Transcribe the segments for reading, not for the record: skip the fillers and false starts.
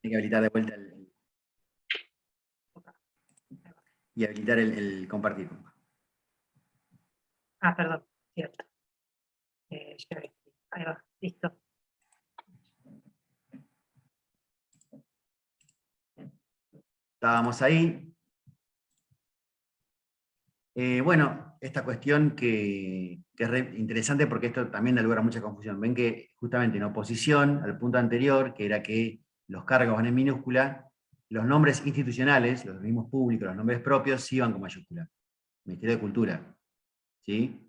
Hay que habilitar de vuelta y habilitar el compartir. Ah, perdón, cierto. Ahí va, listo. Estábamos ahí. Bueno, esta cuestión que es interesante porque esto también da lugar a mucha confusión. Ven que justamente en oposición al punto anterior, que era que los cargos van en minúscula, los nombres institucionales, los organismos públicos, los nombres propios, sí van con mayúscula. Ministerio de Cultura. ¿Sí?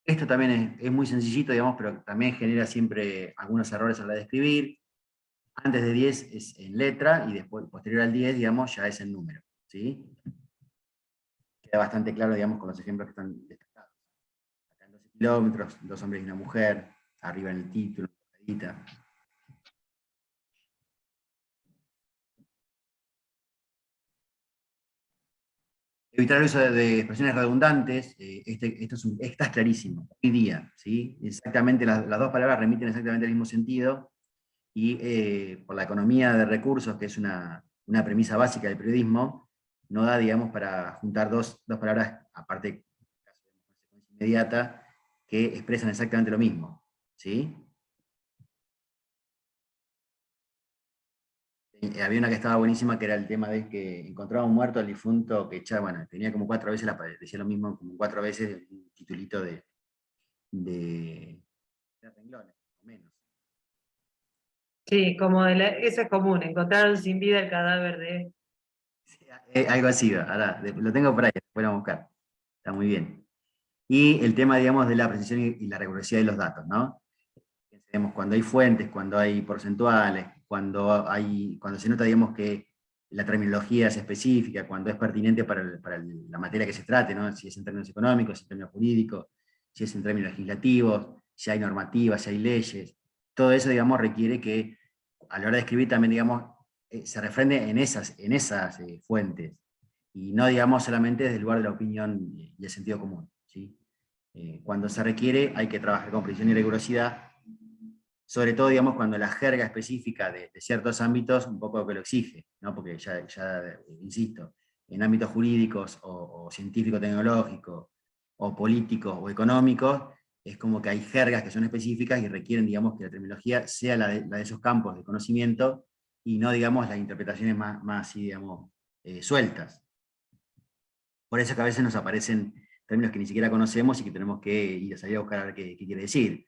Esto también es muy sencillito, digamos, pero también genera siempre algunos errores a la hora de escribir. Antes de 10 es en letra y después, posterior al 10, digamos, ya es en número. ¿Sí? Queda bastante claro, digamos, con los ejemplos que están destacados. Acá en 12 kilómetros, 2 hombres y una mujer, arriba en el título, edita. Evitar el uso de expresiones redundantes, esta es clarísimo, hoy día, ¿sí? Exactamente, las dos palabras remiten exactamente al mismo sentido, y por la economía de recursos, que es una premisa básica del periodismo, no da, digamos, para juntar dos palabras, aparte de consecuencia inmediata, que expresan exactamente lo mismo, ¿sí? Había una que estaba buenísima, que era el tema de que encontraba un muerto al difunto que bueno, tenía como 4 veces, decía lo mismo, como 4 veces un titulito de renglones, o menos. Sí, como eso es común, encontraron sin vida el cadáver de... Sí, algo así, ahora lo tengo por ahí, después lo vamos a buscar. Está muy bien. Y el tema, digamos, de la precisión y la rigurosidad de los datos, ¿no? Pensemos, cuando hay fuentes, cuando hay porcentuales, cuando se nota, digamos, que la terminología es específica, cuando es pertinente para la materia que se trate, ¿no? Si es en términos económicos, si es en términos jurídicos, si es en términos legislativos, si hay normativas, si hay leyes. Todo eso, digamos, requiere que a la hora de escribir también, digamos, se refrende en esas fuentes, y no, digamos, solamente desde el lugar de la opinión y el sentido común, ¿sí? Cuando se requiere hay que trabajar con precisión y rigurosidad, sobre todo, digamos, cuando la jerga específica de ciertos ámbitos un poco que lo exige, ¿no? Porque ya insisto, en ámbitos jurídicos o científico-tecnológicos, o políticos o económicos, es como que hay jergas que son específicas y requieren, digamos, que la terminología sea la de esos campos de conocimiento, y no, digamos, las interpretaciones más así, digamos, sueltas. Por eso es que a veces nos aparecen términos que ni siquiera conocemos y que tenemos que ir a salir a buscar a ver qué quiere decir.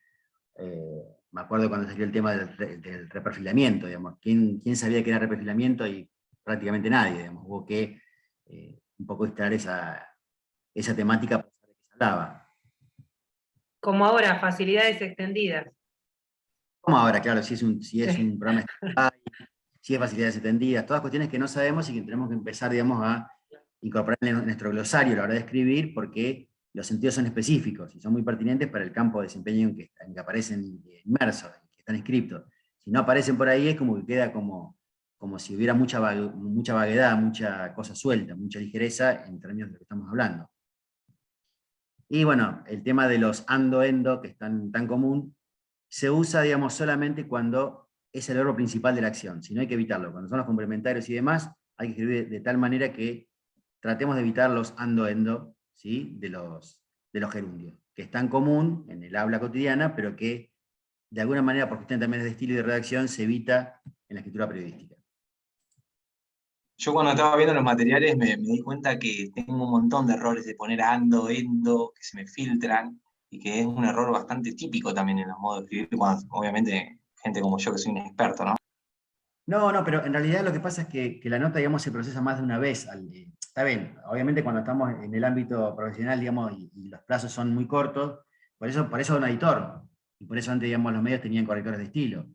Me acuerdo cuando salió el tema del reperfilamiento, digamos. ¿Quién sabía que era reperfilamiento? Y prácticamente nadie, digamos. Hubo que un poco instalar esa temática para saber de qué se hablaba. Como ahora, facilidades extendidas. Como ahora, claro, si es Sí. un programa si es facilidades extendidas, todas cuestiones que no sabemos y que tenemos que empezar, digamos, a incorporar en nuestro glosario a la hora de escribir, porque los sentidos son específicos y son muy pertinentes para el campo de desempeño en que aparecen inmersos, en que están inscritos. Si no aparecen por ahí, es como que queda como si hubiera mucha vaguedad, mucha cosa suelta, mucha ligereza en términos de lo que estamos hablando. Y bueno, el tema de los ando-endo, que es tan común, se usa, digamos, solamente cuando es el verbo principal de la acción, si no hay que evitarlo. Cuando son los complementarios y demás, hay que escribir de tal manera que tratemos de evitar los ando-endo, ¿sí? de los gerundios, que es tan común en el habla cotidiana, pero que de alguna manera, por cuestión también de estilo y de redacción, se evita en la escritura periodística. Yo cuando estaba viendo los materiales me di cuenta que tengo un montón de errores de poner ando, endo, que se me filtran, y que es un error bastante típico también en los modos de escribir, cuando obviamente gente como yo que soy un experto, ¿no? No, pero en realidad lo que pasa es que la nota, digamos, se procesa más de una vez. Está bien, obviamente cuando estamos en el ámbito profesional, digamos, y los plazos son muy cortos, por eso un editor, y por eso antes, digamos, los medios tenían correctores de estilo,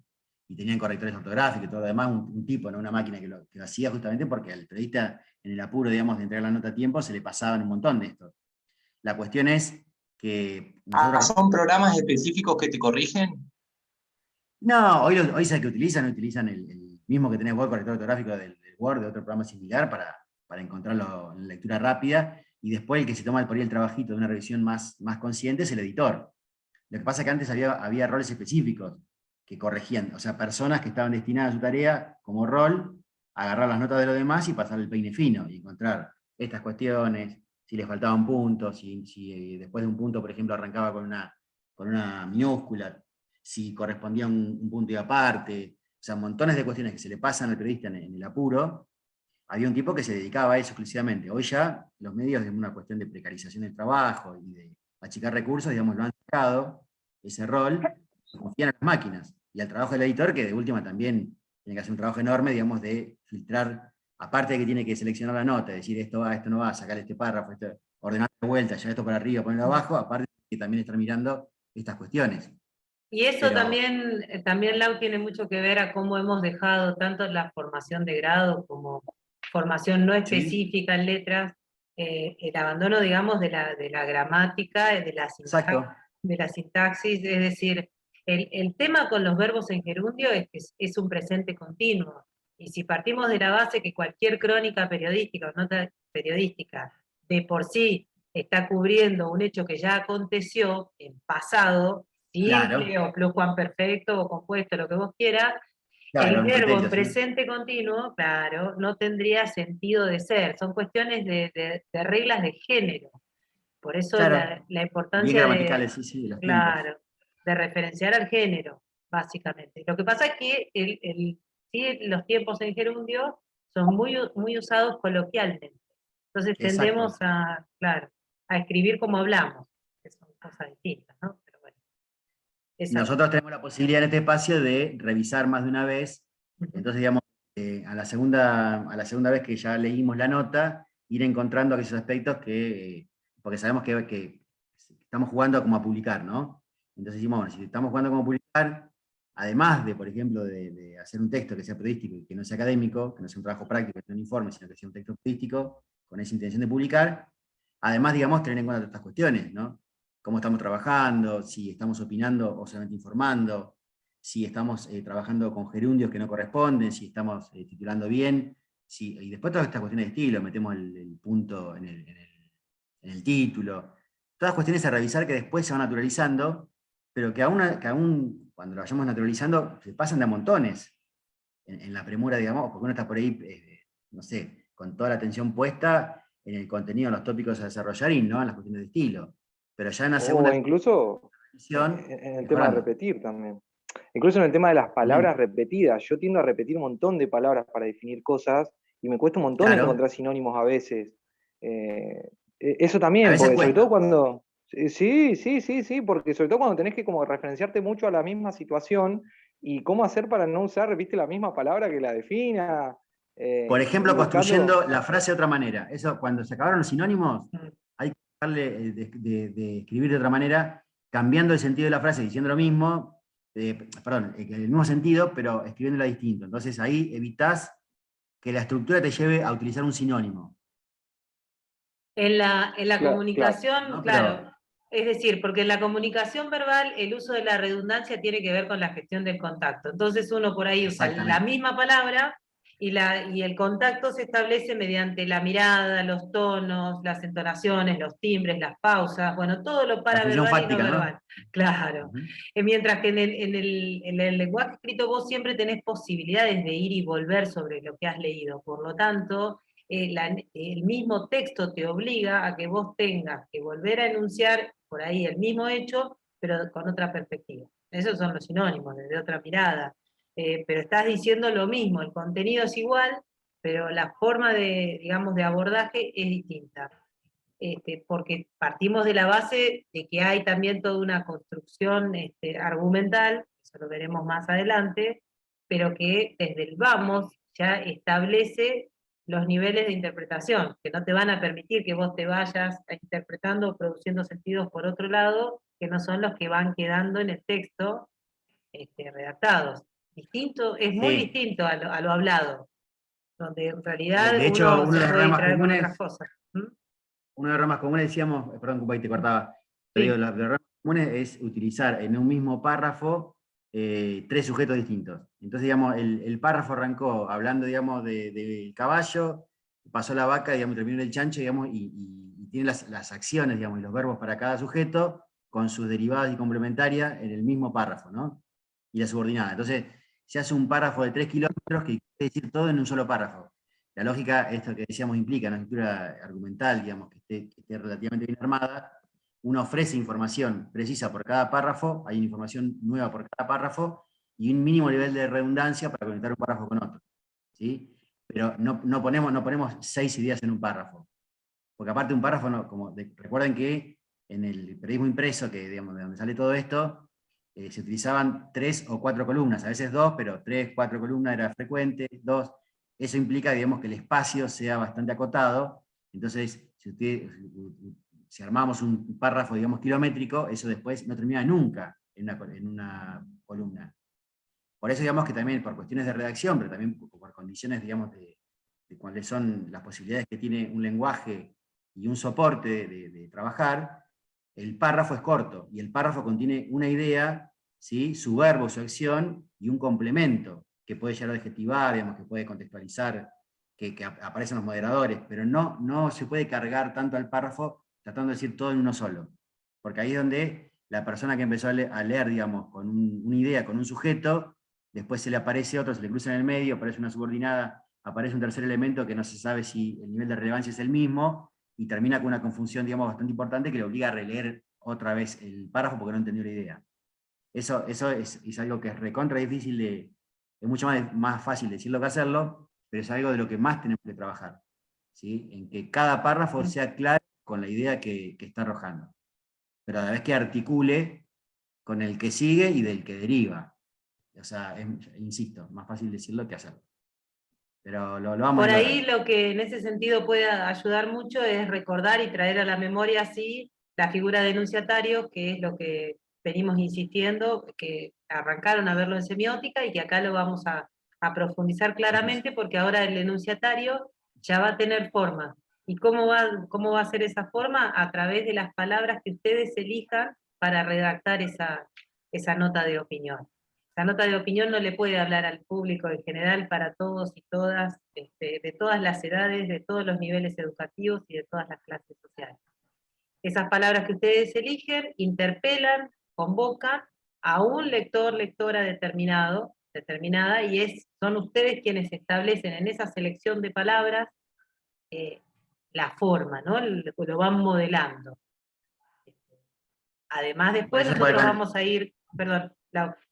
y tenían correctores ortográficos y todo lo demás, un tipo, no una máquina que lo hacía, justamente porque al periodista, en el apuro, digamos, de entregar la nota a tiempo, se le pasaban un montón de esto. La cuestión es que nosotros... ¿Son programas específicos que te corrigen? No, hoy se que utilizan el mismo que tenés vos, corrector ortográfico del Word, de otro programa similar, para encontrarlo en lectura rápida, y después el que se toma por ahí el trabajito de una revisión más consciente es el editor. Lo que pasa es que antes había roles específicos que corregían, o sea, personas que estaban destinadas a su tarea como rol, agarrar las notas de los demás y pasar el peine fino, y encontrar estas cuestiones, si les faltaban puntos, si después de un punto, por ejemplo, arrancaba con una minúscula, si correspondía un punto y aparte, o sea, montones de cuestiones que se le pasan al periodista en el apuro. Había un tipo que se dedicaba a eso exclusivamente. Hoy ya los medios, de una cuestión de precarización del trabajo y de achicar recursos, digamos, lo han sacado, ese rol, confían a las máquinas. Y al trabajo del editor, que de última también tiene que hacer un trabajo enorme, digamos, de filtrar, aparte de que tiene que seleccionar la nota, decir esto va, esto no va, sacar este párrafo, ordenar de vuelta, ya esto para arriba, ponerlo abajo, aparte de que también estar mirando estas cuestiones. Y eso Pero, también, Lau, tiene mucho que ver a cómo hemos dejado tanto la formación de grado como formación no ¿sí? específica en letras, el abandono, digamos, de la gramática, Exacto. de la sintaxis, es decir, el tema con los verbos en gerundio es que es un presente continuo. Y si partimos de la base que cualquier crónica periodística o nota periodística de por sí está cubriendo un hecho que ya aconteció en pasado, Claro, simple o pluscuamperfecto o compuesto, lo que vos quieras, claro, el un verbo en pretérito, ¿sí? presente continuo, claro, no tendría sentido de ser. Son cuestiones de reglas de género. Por eso Claro, la bien importancia gramaticales, sí, sí, de los tiempos. claro, de referenciar al género, básicamente. Lo que pasa es que sí, los tiempos en gerundio son muy usados coloquialmente. Entonces tendemos Exacto. claro, a escribir como hablamos, que son cosas distintas, ¿no? Pero bueno, esa Nosotros tenemos la posibilidad en este espacio de revisar más de una vez. Entonces, digamos, a la segunda vez que ya leímos la nota, ir encontrando aquellos aspectos porque sabemos que estamos jugando como a publicar, ¿no? Entonces decimos, bueno, si estamos jugando como a publicar, además de, por ejemplo, de hacer un texto que sea periodístico y que no sea académico, que no sea un trabajo práctico, que no sea un informe, sino que sea un texto periodístico con esa intención de publicar, además, digamos, tener en cuenta estas cuestiones, ¿no? Cómo estamos trabajando, si estamos opinando o solamente informando, si estamos trabajando con gerundios que no corresponden, si estamos titulando bien, y después todas estas cuestiones de estilo, metemos el punto en el título, todas cuestiones a revisar que después se van naturalizando, pero que aún cuando lo vayamos naturalizando, se pasan de a montones en la premura, digamos, porque uno está por ahí, no sé, con toda la atención puesta en el contenido, en los tópicos a desarrollar y no en las cuestiones de estilo. Pero ya en la O segunda incluso edición, en el tema de mejorando. repetir también. Incluso en el tema de las palabras También. repetidas. Yo tiendo a repetir un montón de palabras para definir cosas y me cuesta un montón Claro, encontrar sinónimos a veces. Eso a también, veces porque sobre todo cuesta. cuando... Sí, sí, sí, sí, porque sobre todo cuando tenés que como referenciarte mucho a la misma situación y cómo hacer para no usar, viste, la misma palabra que la defina Por y ejemplo, buscando... construyendo la frase de otra manera. Eso, cuando se acabaron los sinónimos, mm, hay que darle de escribir de otra manera, cambiando el sentido de la frase, diciendo lo mismo, perdón, el mismo sentido, pero escribiéndola distinto. Entonces ahí evitás que la estructura te lleve a utilizar un sinónimo, en la Claro, comunicación, ¿no? claro, es decir, porque en la comunicación verbal el uso de la redundancia tiene que ver con la gestión del contacto. Entonces uno por ahí usa la Exactamente. misma palabra y el contacto se establece mediante la mirada, los tonos, las entonaciones, los timbres, las pausas, bueno, todo lo La función paraverbal y no fáctica, verbal. ¿no? Claro. Ujú. Mientras que en el lenguaje escrito vos siempre tenés posibilidades de ir y volver sobre lo que has leído. Por lo tanto, el mismo texto te obliga a que vos tengas que volver a enunciar por ahí el mismo hecho, pero con otra perspectiva. Esos son los sinónimos, desde otra mirada. Pero estás diciendo lo mismo, el contenido es igual, pero la forma de, digamos, de abordaje es distinta. Porque partimos de la base de que hay también toda una construcción argumental, eso lo veremos más adelante, pero que desde el vamos ya establece los niveles de interpretación, que no te van a permitir que vos te vayas interpretando o produciendo sentidos por otro lado, que no son los que van quedando en el texto redactados. Es muy Sí. distinto a lo hablado, donde en De, realidad de hecho, uno uno de se los puede errores más distraer con otras comunes, cosas. ¿Mm? uno de los errores más comunes decíamos, perdón, Cupa, y te cortaba, pero digo, Sí. los errores más comunes es utilizar en un mismo párrafo tres sujetos distintos. Entonces, digamos, el párrafo arrancó hablando, digamos, del caballo, pasó la vaca, digamos, terminó en el chancho, digamos, y tiene las acciones, digamos, y los verbos para cada sujeto, con sus derivadas y complementarias en el mismo párrafo, ¿no? Y la subordinada. Entonces, se hace un párrafo de 3 kilómetros que quiere decir todo en un solo párrafo. La lógica, esto que decíamos, implica una estructura argumental, digamos, que esté relativamente bien armada. Uno ofrece información precisa por cada párrafo, hay información nueva por cada párrafo, y un mínimo nivel de redundancia para conectar un párrafo con otro, ¿sí? Pero no ponemos 6 ideas en un párrafo. Porque aparte un párrafo, recuerden que en el periodismo impreso, que digamos, de donde sale todo esto, se utilizaban 3 o 4 columnas, a veces 2, pero 3, 4 columnas era frecuente, 2. Eso implica, digamos, que el espacio sea bastante acotado. Entonces, si armamos un párrafo, digamos, kilométrico, eso después no termina nunca en una columna. Por eso, digamos, que también por cuestiones de redacción, pero también por condiciones, digamos, de cuáles son las posibilidades que tiene un lenguaje y un soporte de trabajar, el párrafo es corto, y el párrafo contiene una idea, ¿sí? Su verbo, su acción, y un complemento, que puede llegar a adjetivar, digamos, que puede contextualizar, que aparecen los moderadores, pero no se puede cargar tanto al párrafo tratando de decir todo en uno solo. Porque ahí es donde la persona que empezó a leer, digamos, con una idea, con un sujeto, después se le aparece otro, se le cruza en el medio, aparece una subordinada, aparece un tercer elemento que no se sabe si el nivel de relevancia es el mismo, y termina con una confusión, digamos, bastante importante que le obliga a releer otra vez el párrafo porque no entendió la idea. Eso es algo que es recontra difícil es mucho más fácil decirlo que hacerlo, pero es algo de lo que más tenemos que trabajar, ¿sí? En que cada párrafo sea claro con la idea que está arrojando, pero a la vez que articule con el que sigue y del que deriva. O sea, insisto, más fácil decirlo que hacerlo. Pero lo vamos Por a ahí lograr. lo que en ese sentido puede ayudar mucho es recordar y traer a la memoria así la figura de enunciatario, que es lo que venimos insistiendo, que arrancaron a verlo en semiótica y que acá lo vamos a profundizar claramente, porque ahora el enunciatario ya va a tener forma. ¿Y cómo va a ser esa forma? A través de las palabras que ustedes elijan para redactar esa nota de opinión. La nota de opinión no le puede hablar al público en general para todos y todas, de todas las edades, de todos los niveles educativos y de todas las clases sociales. Esas palabras que ustedes eligen interpelan, convocan a un lector, lectora determinada, y son ustedes quienes establecen en esa selección de palabras la forma, ¿no? Lo van modelando. Además, después nosotros vamos a ir, perdón,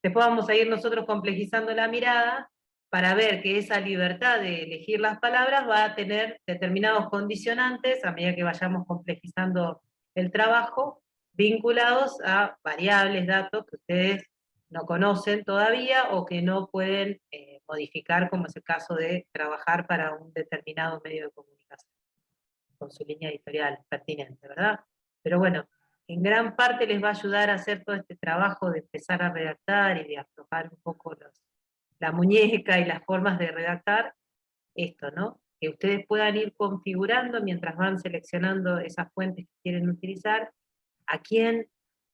después vamos a ir nosotros complejizando la mirada para ver que esa libertad de elegir las palabras va a tener determinados condicionantes a medida que vayamos complejizando el trabajo, vinculados a variables, datos que ustedes no conocen todavía o que no pueden modificar, como es el caso de trabajar para un determinado medio de comunicación, con su línea editorial pertinente, ¿verdad? Pero bueno, en gran parte les va a ayudar a hacer todo este trabajo de empezar a redactar y de aflojar un poco la muñeca y las formas de redactar, esto, ¿no? Que ustedes puedan ir configurando mientras van seleccionando esas fuentes que quieren utilizar, a quién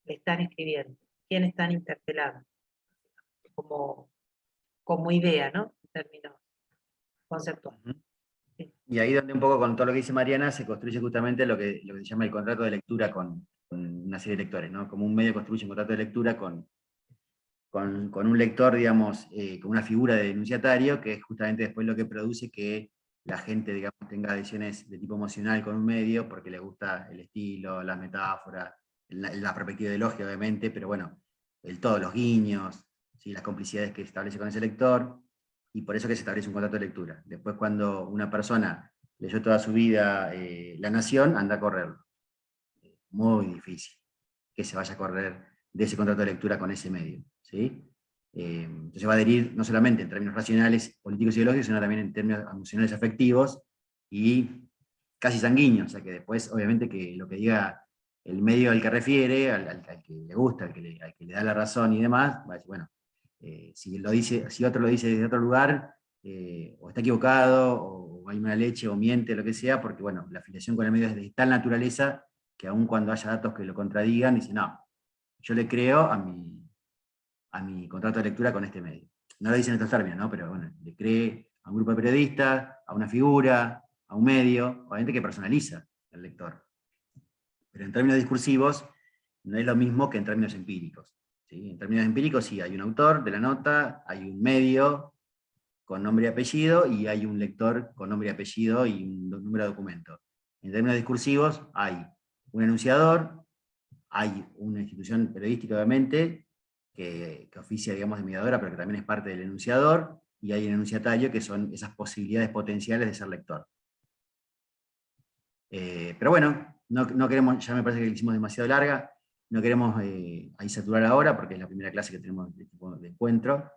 le están escribiendo, quién están interpelando, como idea, ¿no? En términos conceptuales. Y ahí donde un poco con todo lo que dice Mariana se construye justamente lo que se llama el contrato de lectura con una serie de lectores, ¿no? Como un medio construye un contrato de lectura con un lector, digamos, con una figura de enunciatario, que es justamente después lo que produce que la gente, digamos, tenga adhesiones de tipo emocional con un medio, porque le gusta el estilo, las metáforas, la perspectiva ideológica, obviamente, pero bueno, todos los guiños, ¿sí? Las complicidades que establece con ese lector, y por eso que se establece un contrato de lectura. Después, cuando una persona leyó toda su vida La Nación, anda a correrlo. Muy difícil que se vaya a correr de ese contrato de lectura con ese medio, ¿sí? Entonces va a adherir no solamente en términos racionales, políticos y ideológicos, sino también en términos emocionales, afectivos y casi sanguíneos, o sea que después, obviamente, que lo que diga el medio al que refiere, al que le gusta, al que le da la razón y demás, va a decir, bueno, si otro lo dice desde otro lugar, o está equivocado, o hay una leche, o miente, lo que sea, porque bueno, la afiliación con el medio es de tal naturaleza que aun cuando haya datos que lo contradigan, dice, no, yo le creo a mi contrato de lectura con este medio. No lo dicen en estos términos, ¿no? Pero bueno, le cree a un grupo de periodistas, a una figura, a un medio, obviamente que personaliza el lector. Pero en términos discursivos, no es lo mismo que en términos empíricos. ¿Sí? En términos empíricos sí, hay un autor de la nota, hay un medio con nombre y apellido, y hay un lector con nombre y apellido y un número de documento. En términos discursivos hay un enunciador, hay una institución periodística obviamente, que oficia, digamos, de mediadora, pero que también es parte del enunciador, y hay un enunciatario, que son esas posibilidades potenciales de ser lector. Pero bueno, no queremos, ya me parece que la hicimos demasiado larga, no queremos ahí saturar ahora, porque es la primera clase que tenemos de tipo de encuentro.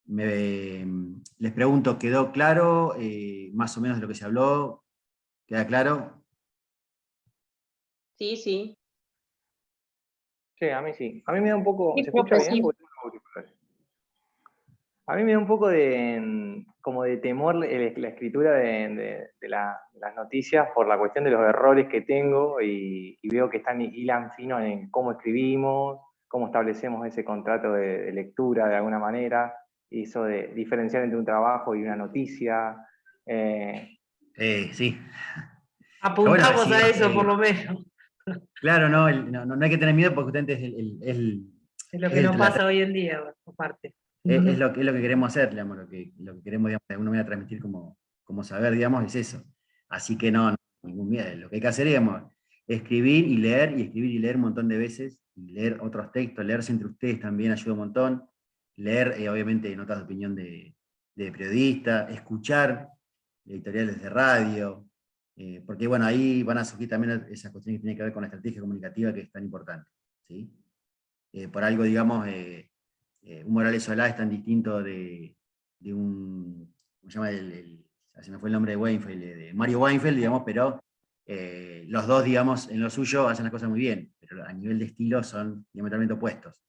Les pregunto, ¿quedó claro más o menos de lo que se habló? ¿Queda claro? Sí, sí. Sí, a mí sí. A mí me da un poco. Sí, ¿Se escucha profe, bien? sí. Porque tengo auriculares. A mí me da un poco de como de temor la escritura de las noticias por la cuestión de los errores que tengo y veo que hilan fino en cómo escribimos, cómo establecemos ese contrato de lectura de alguna manera, y eso de diferenciar entre un trabajo y una noticia. Sí. Apuntamos sí, a eso, por lo menos. claro, no hay que tener miedo, porque justamente Es lo que nos pasa hoy en día, aparte. es lo que queremos hacer, digamos, lo que queremos, digamos, de alguna manera transmitir como saber, digamos, es eso. Así que no, ningún miedo. Lo que hay que hacer, digamos, es escribir y leer un montón de veces, y leer otros textos, leerse entre ustedes también ayuda un montón. Leer, obviamente, notas de opinión de periodistas, escuchar editoriales de radio, porque bueno, ahí van a surgir también esas cuestiones que tienen que ver con la estrategia comunicativa, que es tan importante. ¿Sí? Por algo, digamos, un Morales Solá es tan distinto de un, ¿cómo se llama? Se me fue el nombre de Weinfeld, de Mario Weinfeld, digamos, pero los dos, digamos, en lo suyo hacen las cosas muy bien, pero a nivel de estilo son diametralmente opuestos.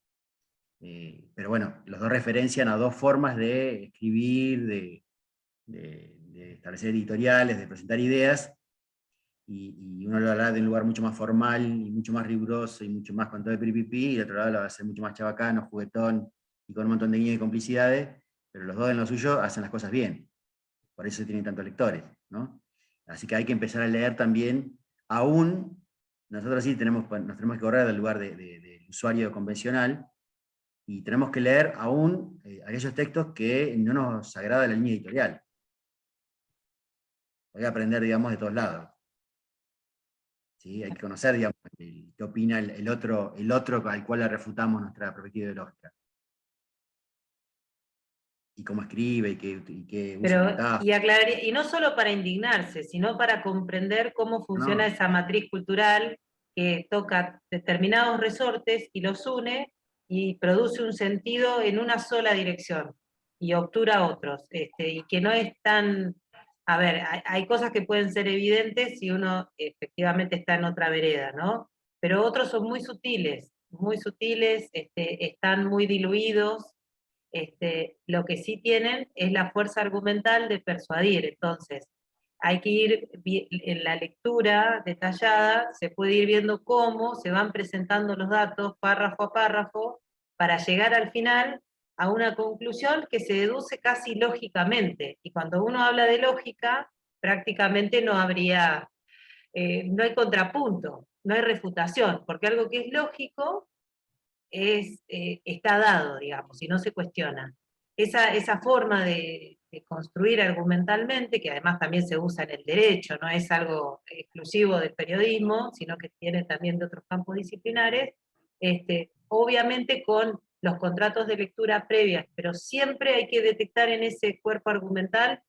Pero bueno, los dos referencian a dos formas de escribir, de establecer editoriales, de presentar ideas, y uno lo hará de un lugar mucho más formal y mucho más riguroso y mucho más con todo el piripipi, y el otro lado lo va a hacer mucho más chabacano, juguetón y con un montón de guiños y complicidades, pero los dos en lo suyo hacen las cosas bien. Por eso tienen tantos lectores, ¿no? Así que hay que empezar a leer también, aún, nosotros sí nos tenemos que correr del lugar del usuario convencional, y tenemos que leer aún aquellos textos que no nos agrada la línea editorial. Hay que aprender, digamos, de todos lados. ¿Sí? Hay que conocer, digamos, qué opina el otro al cual le refutamos nuestra perspectiva ideológica. Y cómo escribe, y qué usa metáforas. Y no solo para indignarse, sino para comprender cómo funciona esa matriz cultural que toca determinados resortes y los une y produce un sentido en una sola dirección y obtura otros. Y que no es tan... A ver, hay cosas que pueden ser evidentes si uno efectivamente está en otra vereda, ¿no? Pero otros son muy sutiles, están muy diluidos. Lo que sí tienen es la fuerza argumental de persuadir. Entonces, hay que ir en la lectura detallada, se puede ir viendo cómo se van presentando los datos párrafo a párrafo para llegar al final a una conclusión que se deduce casi lógicamente. Y cuando uno habla de lógica, prácticamente no habría, no hay contrapunto, no hay refutación, porque algo que es lógico está dado, digamos, y no se cuestiona. Esa forma de construir argumentalmente, que además también se usa en el derecho, no es algo exclusivo del periodismo, sino que tiene también de otros campos disciplinares, obviamente con los contratos de lectura previas, pero siempre hay que detectar en ese cuerpo argumental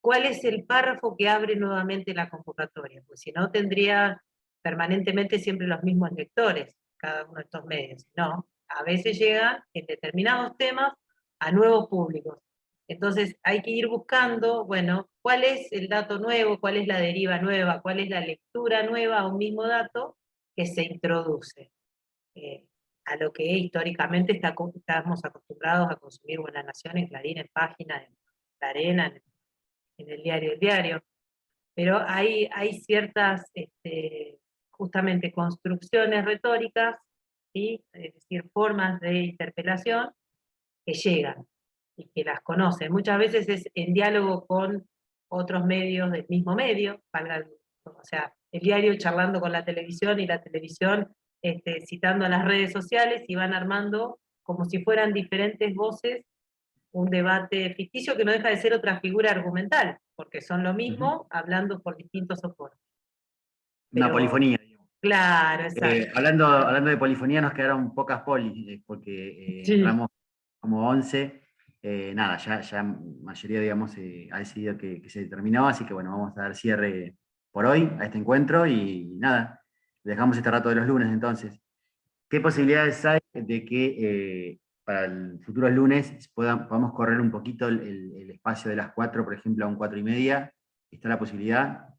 cuál es el párrafo que abre nuevamente la convocatoria, pues si no tendría permanentemente siempre los mismos lectores, cada uno de estos medios. No, a veces llegan en determinados temas a nuevos públicos. Entonces hay que ir buscando, bueno, cuál es el dato nuevo, cuál es la deriva nueva, cuál es la lectura nueva a un mismo dato que se introduce a lo que históricamente estamos acostumbrados a consumir Buena Nación, en Clarín, en Página, en La Arena, en el diario El Diario. Pero hay ciertas, justamente, construcciones retóricas, ¿sí? Es decir, formas de interpelación que llegan y que las conocen. Muchas veces es en diálogo con otros medios del mismo medio, o sea, el diario charlando con la televisión y la televisión citando a las redes sociales, y van armando como si fueran diferentes voces un debate ficticio que no deja de ser otra figura argumental, porque son lo mismo, hablando por distintos soportes. Una Pero- polifonía, digamos. Claro, exacto. Hablando de polifonía, nos quedaron pocas polis, porque Sí. entramos como 11. Nada, ya mayoría, digamos, ha decidido que se terminó, así que bueno, vamos a dar cierre por hoy a este encuentro y nada, dejamos este rato de los lunes entonces. ¿Qué posibilidades hay de que para el futuro lunes podamos correr un poquito el espacio de las 4, por ejemplo, a un 4:30? ¿Está la posibilidad?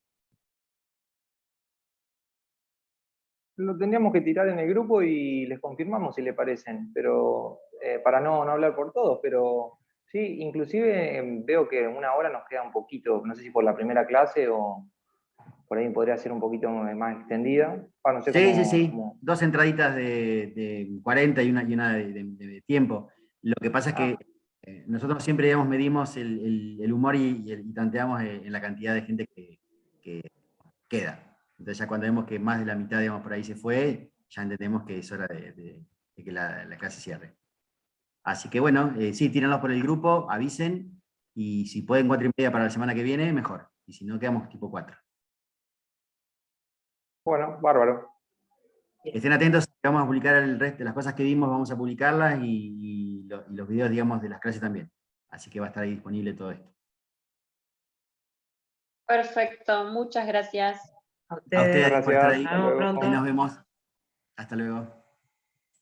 Lo tendríamos que tirar en el grupo y les confirmamos si le parecen, pero para no hablar por todos, pero sí, inclusive veo que una hora nos queda un poquito, no sé si por la primera clase o por ahí podría ser un poquito más extendida. No sé Sí, sí, cómo, sí. 2 entraditas de 40 y una de tiempo. Lo que pasa es que nosotros siempre, digamos, medimos el humor y tanteamos en la cantidad de gente que queda. Entonces ya cuando vemos que más de la mitad, digamos, por ahí se fue, ya entendemos que es hora de que la clase cierre. Así que bueno, sí, tírenlos por el grupo, avisen, y si pueden 4:30 para la semana que viene, mejor. Y si no, quedamos tipo 4. Bueno, bárbaro. Estén atentos, vamos a publicar el resto de las cosas que vimos, vamos a publicarlas y los videos, digamos, de las clases también. Así que va a estar ahí disponible todo esto. Perfecto, muchas gracias. A A ustedes. ustedes por estar ahí. Nos vemos pronto. Ahí nos vemos. Hasta luego.